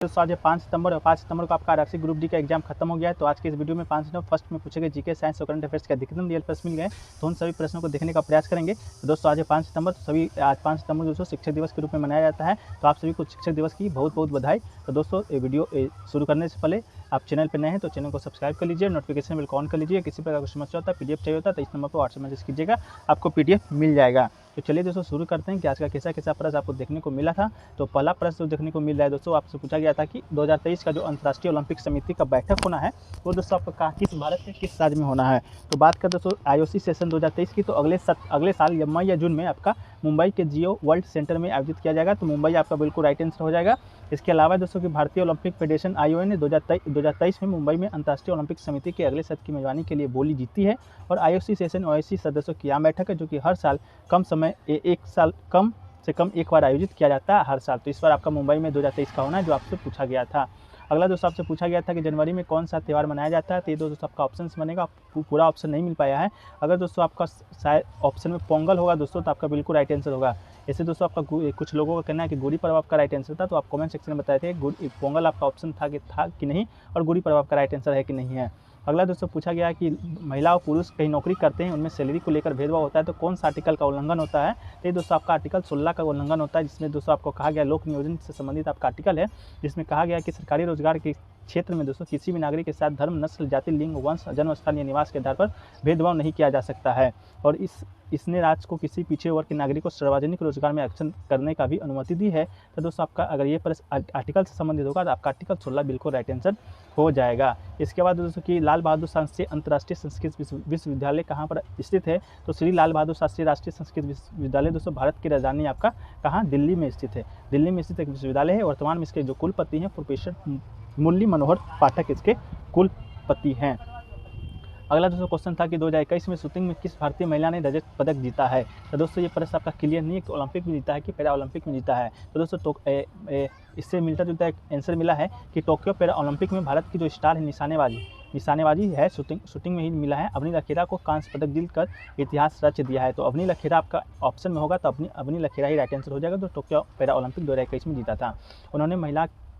दोस्तों आज 5 सितंबर और 5 सितंबर को आपका आरक्षी ग्रुप डी का एग्जाम खत्म हो गया है। तो आज के इस वीडियो में 5 सितंबर फर्स्ट में पूछे गए जीके साइंस और करंट अफेयर्स के अधिकतम रियल प्रश्न मिल गए, तो उन सभी प्रश्नों को देखने का प्रयास करेंगे। तो दोस्तों आज 5 सितंबर, तो सभी आज 5 सितंबर दोस्तों शिक्षक दिवस के रूप में मनाया जाता है, तो आप सभी को शिक्षक दिवस की बहुत बहुत बधाई। तो दोस्तों ये वीडियो शुरू करने से पहले आप चैनल पर नए हैं तो चैनल को सब्सक्राइब कर लीजिए, नोटिफिकेशन बिल ऑन कर लीजिए। किसी प्रकार का समस्या होता है, पीडीएफ चाहिए होता है तो इस नंबर पर व्हाट्सएप मैसेज कीजिएगा, आपको पीडीएफ मिल जाएगा। तो चलिए दोस्तों शुरू करते हैं कि आज का कैसा कैसा प्रश्न आपको देखने को मिला था। तो पहला प्रश्न जो देखने को मिल रहा है दोस्तों, आपसे पूछा गया था कि 2023 का जो अंतर्राष्ट्रीय ओलंपिक समिति का बैठक होना है वो दोस्तों आपका किस भारत के किस राज्य में होना है। तो बात करें दोस्तों आईओसी सेशन 2023 की, तो अगले साल मई या जून में आपका मुंबई के जियो वर्ल्ड सेंटर में आयोजित किया जाएगा। तो मुंबई आपका बिल्कुल राइट आंसर हो जाएगा। इसके अलावा दोस्तों कि भारतीय ओलंपिक फेडरेशन आईओए ने 2023 में मुंबई में अंतर्राष्ट्रीय ओलंपिक समिति के अगले सत्र की मेजबानी के लिए बोली जीती है। और आईओसी सेशन ओआईसी सदस्यों की आम बैठक है जो कि हर साल कम से कम एक बार आयोजित किया जाता है हर साल। तो इस बार आपका मुंबई में 2023 का होना है जो आपसे पूछा गया था। अगला दोस्तों आपसे पूछा गया था कि जनवरी में कौन सा त्यौहार मनाया जाता है। तो ये दोस्तों आपका ऑप्शन बनेगा, पूरा ऑप्शन नहीं मिल पाया है। अगर दोस्तों आपका शायद ऑप्शन में पोंगल होगा दोस्तों तो आपका बिल्कुल राइट आंसर होगा। ऐसे दोस्तों आपका कुछ लोगों का कहना है कि गुड़ी पर्व आपका राइट आंसर था, तो आप कमेंट सेक्शन में बताए थे पोंगल आपका ऑप्शन था कि नहीं, और गुड़ी पर्व आपका राइट आंसर है कि नहीं है। अगला दोस्तों पूछा गया कि महिला और पुरुष कहीं नौकरी करते हैं, उनमें सैलरी को लेकर भेदभाव होता है, तो कौन सा आर्टिकल का उल्लंघन होता है। तो ये दोस्तों आपका आर्टिकल 16 का उल्लंघन होता है, जिसमें दोस्तों आपको कहा गया लोक नियोजन से संबंधित आपका आर्टिकल है, जिसमें कहा गया कि सरकारी रोजगार के क्षेत्र में दोस्तों किसी भी नागरिक के साथ धर्म, नस्ल, जाति, लिंग, वंश, जन्म स्थान या निवास के आधार पर भेदभाव नहीं किया जा सकता है। और इसने राज्य को किसी पिछड़े वर्ग के नागरिक को सार्वजनिक रोजगार में आरक्षण करने का भी अनुमति दी है। तो दोस्तों आपका अगर ये प्रश्न आर्टिकल से संबंधित होगा तो आपका आर्टिकल 16 बिल्कुल राइट आंसर हो जाएगा। इसके बाद दोस्तों कि लाल बहादुर शास्त्री अंतर्राष्ट्रीय संस्कृत विश्वविद्यालय कहाँ पर स्थित है। तो श्री लाल बहादुर शास्त्री राष्ट्रीय संस्कृत विश्वविद्यालय दोस्तों भारत की राजधानी आपका कहाँ, दिल्ली में स्थित है। दिल्ली में स्थित एक विश्वविद्यालय है। वर्तमान में इसके जो कुलपति हैं प्रोफेसर मुरली मनोहर पाठक इसके कुलपति हैं। अगला दोस्तों क्वेश्चन था कि 2021 में शूटिंग में किस भारतीय महिला ने रजत पदक जीता है। तो दोस्तों ये प्रश्न आपका क्लियर नहीं है कि ओलंपिक में जीता है कि पैरा ओलंपिक में जीता है। तो दोस्तों इससे मिलता जुलता एक आंसर मिला है कि टोक्यो पैरा ओलंपिक में भारत की जो स्टार है निशानेबाजी है, शूटिंग में ही मिला है। अवनी लखेरा को कांस्य पदक जीतकर इतिहास रच दिया है। तो अवनी लखेरा आपका ऑप्शन में होगा, तो अवनी लखेरा ही राइट आंसर हो जाएगा। तो टोक्यो पैरा ओलंपिक 2021 में जीता था। उन्होंने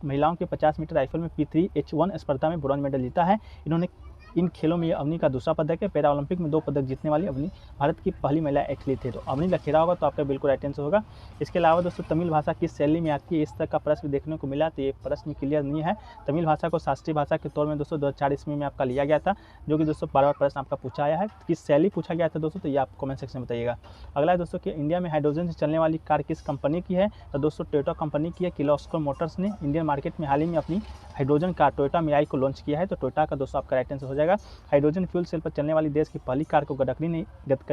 महिलाओं के 50 मीटर राइफल में P3H1 स्पर्धा में ब्रॉन्ज मेडल जीता है। इन्होंने इन खेलों में अवनी का दूसरा पदक है। पैरा ओलंपिक में 2 पदक जीतने वाली अवनी भारत की पहली महिला एथलीट थे। तो अवनी लखेरा होगा, तो आपका बिल्कुल राइट आंसर होगा। इसके अलावा दोस्तों तमिल भाषा किस शैली में आती है, इस तरह का प्रश्न देखने को मिला, तो ये प्रश्न क्लियर नहीं है। तमिल भाषा को शास्त्रीय भाषा के तौर में दोस्तों 2004 ईस्वी में आपका लिया गया था, जो कि दोस्तों बार बार प्रश्न आपका पूछा आया है। किस शैली पूछा गया था दोस्तों, तो ये आप कमेंट सेक्शन में बताइएगा। अगला है दोस्तों कि इंडिया में हाइड्रोजन से चलने वाली कार किस कंपनी की है। तो दोस्तों टोयोटा कंपनी की है। किर्लोस्कर मोटर्स ने इंडियन मार्केट में हाल ही में अपनी हाइड्रोजन कार टोयोटा मियाई को लॉन्च किया है। तो टोयोटा का दोस्तों आपका राइट आंसर हो जाएगा। हाइड्रोजन फ्यूल सेल पर चलने वाली देश की पहली कार को गडकरी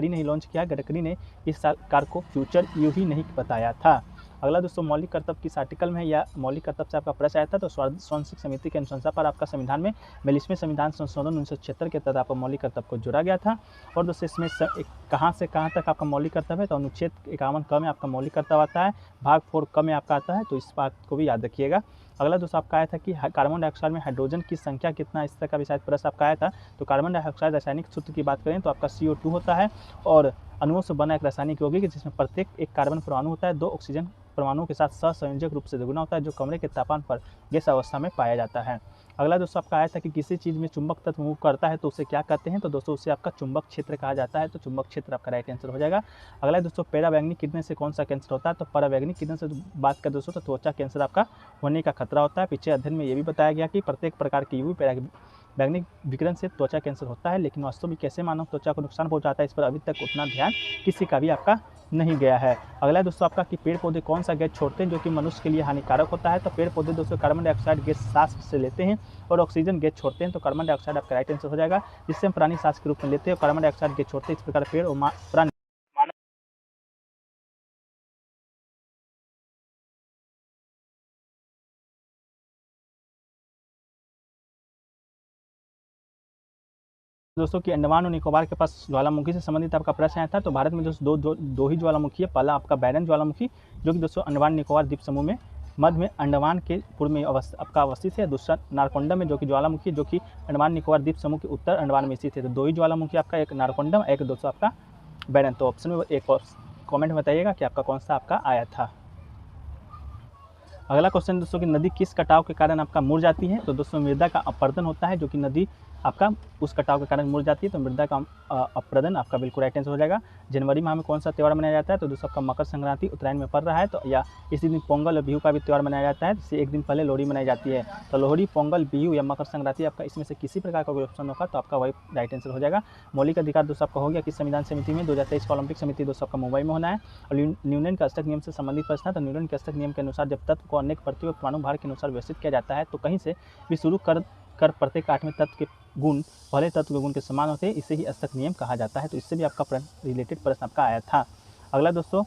ने लॉन्च किया है। गडकरी ने इस कार को फ्यूचर यू ही नहीं बताया था। अगला दोस्तों मौलिक कर्तव्य किस आर्टिकल में है, या मौलिक कर्तव्य से आपका प्रश्न आया था। तो स्वैच्छिक समिति के अनुशंसा पर आपका संविधान में 42वें संविधान संशोधन 1976 के तहत आपका मौलिक कर्तव्य को जोड़ा गया था। और दोस्तों इसमें कहाँ से कहाँ तक आपका मौलिक कर्तव्य है। तो अनुच्छेद 51 क में आपका मौलिक कर्तव्य आता है, भाग 4 क में आपका आता है। तो इस बात को भी याद रखिएगा। अगला दोस्तों आपका आया था कि कार्बन डाइऑक्साइड में हाइड्रोजन की संख्या कितना, इस तरह का भी शायद प्रश्न आपका आया था। तो कार्बन डाइऑक्साइड रासायनिक सूत्र की बात करें तो आपका CO2 होता है, और अणुओं से बना एक रासायनिक यौगिक जिसमें प्रत्येक एक कार्बन परमाणु होता है, 2 ऑक्सीजन परमाणुओं के साथ सहसंयोजक रूप से दोगुना होता है, जो कमरे के तापमान पर गैस अवस्था में पाया जाता है। अगला दोस्तों आपका आया था कि किसी चीज़ में चुंबक तत्व मूव करता है तो उसे क्या कहते हैं। तो दोस्तों उसे आपका चुंबक क्षेत्र कहा जाता है। तो चुंबक क्षेत्र आपका राइट आंसर हो जाएगा। अगला दोस्तों पैरावैंगनिक किरणें से कौन सा कैंसर होता है। तो पैरावैंगनिक किरण से बात करें दोस्तों तो त्वचा कैंसर आपका होने का खतरा होता है। पिछले अध्ययन में ये भी बताया गया कि प्रत्येक प्रकार की यूवी पैरावैंगनिक विकिरण से त्वचा कैंसर होता है, लेकिन वास्तव में कैसे मानव त्वचा को नुकसान पहुंचाता है इस पर अभी तक उतना ध्यान किसी का भी आपका नहीं गया है। अगला दोस्तों आपका कि पेड़ पौधे कौन सा गैस छोड़ते हैं जो कि मनुष्य के लिए हानिकारक होता है। तो पेड़ पौधे दोस्तों कार्बन डाइऑक्साइड गैस सांस से लेते हैं और ऑक्सीजन गैस छोड़ते हैं। तो कार्बन डाइऑक्साइड आपका राइट आंसर हो जाएगा, जिससे हम प्राणी सांस के रूप में लेते हैं और कार्बन डाइऑक्साइड गैस छोड़ते हैं। इस प्रकार पेड़ और प्राणी दोस्तों कि अंडमान और निकोबार के पास ज्वालामुखी से संबंधित आपका प्रश्न आया था। तो भारत में दोस्तों दो ही ज्वालामुखी है। पहला आपका बैरन ज्वालामुखी जो कि दोस्तों अंडमान निकोबार द्वीप समूह में मध्य में अंडमान के पूर्व में आपका अवस्थित है। दूसरा नारकोंडम में जो कि ज्वालामुखी जो कि अंडमान निकोबार द्वीप समूह के उत्तर अंडमान में स्थित है। तो 2 ही ज्वालामुखी आपका, एक नारकोंडम, एक दोस्तों आपका बैरन। तो ऑप्शन में एक और कॉमेंट बताइएगा कि आपका कौन सा आपका आया था। अगला क्वेश्चन दोस्तों कि नदी किस कटाव के कारण आपका मुड़ जाती है? तो दोस्तों मृदा का अपरदन होता है, जो कि नदी आपका उस कटाव के कारण मुड़ जाती है, तो मृदा का अपरदन आपका बिल्कुल राइट आंसर हो जाएगा। जनवरी माह में कौन सा त्यौहार मनाया जाता है? तो दोस्तों आपका मकर संक्रांति उत्तरायण में पड़ रहा है, तो या इसी दिन पोंगल और बिहू का भी त्यौहार मनाया जाता है, जिससे एक दिन पहले लोहड़ी मनाई जाती है। तो लोहड़ी, पोंगल, बिहू या मकर संक्रांति आपका इसमें से किसी प्रकार का कोई ऑप्शन होगा तो आपका वही राइट आंसर हो जाएगा। मौलिक अधिकार दोस्तों आपका हो गया किस संविधान समिति में? 2023 का ओलंपिक समिति दोस्तों आपका मुंबई में होना है। और न्यूटन के अष्टक नियम से संबंधित प्रश्न है, तो न्यूटन के अष्टक नियम के अनुसार जब तत्व को अनेक प्रतियों परमाणु भार के अनुसार व्यवस्थित किया जाता है तो कहीं से भी शुरू कर प्रत्येक आठवें तत्व के गुण पहले तत्व के गुण के समान होते हैं, इसे ही अष्टक नियम कहा जाता है। तो इससे भी आपका रिलेटेड प्रश्न आपका आया था। अगला दोस्तों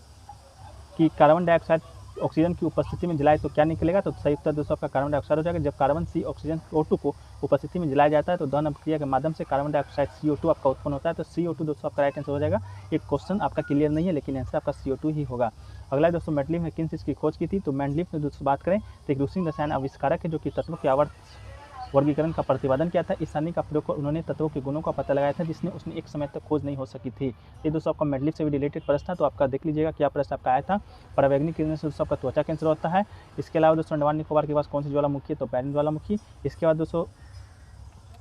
कि कार्बन डाइऑक्साइड ऑक्सीजन की उपस्थिति में जलाए तो क्या निकलेगा? तो सही उत्तर दोस्तों आपका कार्बन डाइऑक्साइड हो जाएगा। जब कार्बन सी ऑक्सीजन O2 को उपस्थिति में जलाया जाता है तो दहन अभिक्रिया के माध्यम से कार्बन डाइऑक्साइड CO2 आपका उत्पन्न होता है, तो CO2 दोस्तों आपका राइट आंसर हो जाएगा। एक क्वेश्चन आपका क्लियर नहीं है, लेकिन आंसर आपका CO2 ही होगा। अगला दोस्तों मेंडलीफ ने किन चीज़ की खोज की थी? तो मेंडलीफ ने दोस्तों बात करें तो एक रूसी रसायन आविष्कारक है, जो कि तत्वों के आवर्त वर्गीकरण का प्रतिपादन किया था। इस सारणी का प्रयोग कर उन्होंने तत्वों के गुणों का पता लगाया था, जिसने उसने एक समय तक खोज नहीं हो सकी थी। ये दोस्तों आपका मेंडलीफ से भी रिलेटेड प्रश्न था, तो आपका देख लीजिएगा क्या प्रश्न आपका आया था। परावैंगनिक किरण से दोस्तों आपका त्वचा कैंसर होता है। इसके अलावा दोस्तों अंडमान निकोबार के पास कौन सी ज्वालामुखी है? तो पैरिन ज्वालामुखी। इसके बाद दोस्तों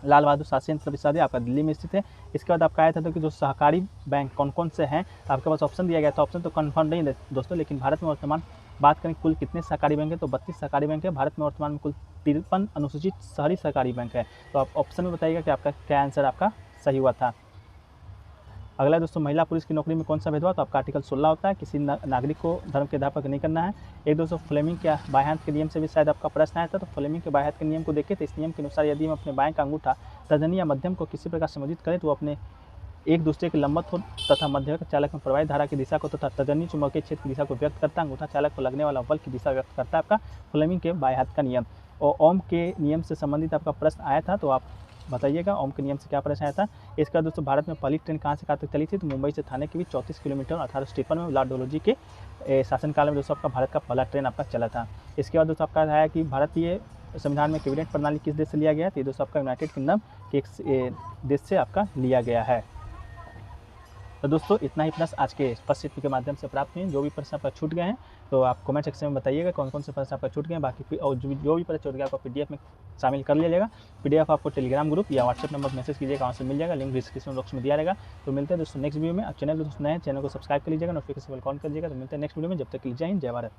लाल बहादुर शास्त्री यंत्र विश्वविद्यालय आपका दिल्ली में स्थित है। इसके बाद आपका आया था तो कि जो सहकारी बैंक कौन कौन से हैं, आपके पास ऑप्शन दिया गया था। ऑप्शन तो कन्फर्म नहीं है दोस्तों, लेकिन भारत में वर्तमान बात करें कुल कितने सहकारी बैंक है? तो 32 सहकारी बैंक है। भारत में वर्तमान में कुल 53 अनुसूचित शहरी सहकारी बैंक है। तो आप ऑप्शन में बताइएगा कि आपका क्या आंसर आपका सही हुआ था। अगला दोस्तों महिला पुरुष की नौकरी में कौन सा भेदभाव? तो आपका आर्टिकल 16 होता है, किसी नागरिक को धर्म के आधार पर नहीं करना है। एक दोस्तों फ्लेमिंग के बाह्यांत के नियम से भी शायद आपका प्रश्न आया था, तो फ्लेमिंग के बाह्यांत के नियम को देखें तो इस नियम के अनुसार यदि हम अपने बाएं का अंगूठा तर्जनी या मध्यम को किसी प्रकार संबोधित करें तो वो अपने एक दूसरे के लंबवत हो तथा मध्यवर्ती चालक में प्रवाहित धारा की दिशा को तथा तर्जनी चुंबकीय क्षेत्र की दिशा को व्यक्त करता है। अंगूठा चालक को लगने वाला बल की दिशा व्यक्त करता है, आपका फ्लेमिंग के बाएं हाथ का नियम। और ओम के नियम से संबंधित आपका प्रश्न आया था, तो आप बताइएगा ओम के नियम से क्या प्रश्न आया था। इसका दोस्तों भारत में पहली ट्रेन कहाँ से कहाँ तक चली थी? तो मुंबई से थाने के बीच 34 किलोमीटर 1853 में लॉर्ड डलहौजी के शासनकाल में दोस्तों आपका भारत का पहला ट्रेन आपका चला था। इसके बाद दोस्तों आपका आया कि भारतीय संविधान में कैबिनेट प्रणाली किस देश से लिया गया है? तो ये दोस्तों आपका यूनाइटेड किंगडम के एक देश से आपका लिया गया है। तो दोस्तों इतना ही प्रश्न आज के स्पष्ट के माध्यम से प्राप्त हुए। जो भी प्रश्न आपका छूट गए हैं तो आप कमेंट सेक्शन में बताइएगा कौन कौन से प्रश्न आपका छूट गए हैं। बाकी और जो भी प्रश्न छूट गया आपको PDF में शामिल कर लिया जाएगा। PDF आपको टेलीग्राम ग्रुप या व्हाट्सएप नंबर मैसेज कीजिएगा, वहाँ से मिल जाएगा। लिंक डिस्क्रिप्शन बॉक्स में दिया रहेगा। तो मिलते हैं दोस्तों नेक्स्ट वीडियो में। आप चैनल दोस्तों नए हैं, चैनल को सब्सक्राइब कर लीजिएगा, नोटिफिकेशन बेल ऑन कर लीजिएगा। तो मिलते हैं नेक्स्ट वीडियो में। जब तक के लिए जय हिंद, जय भारत।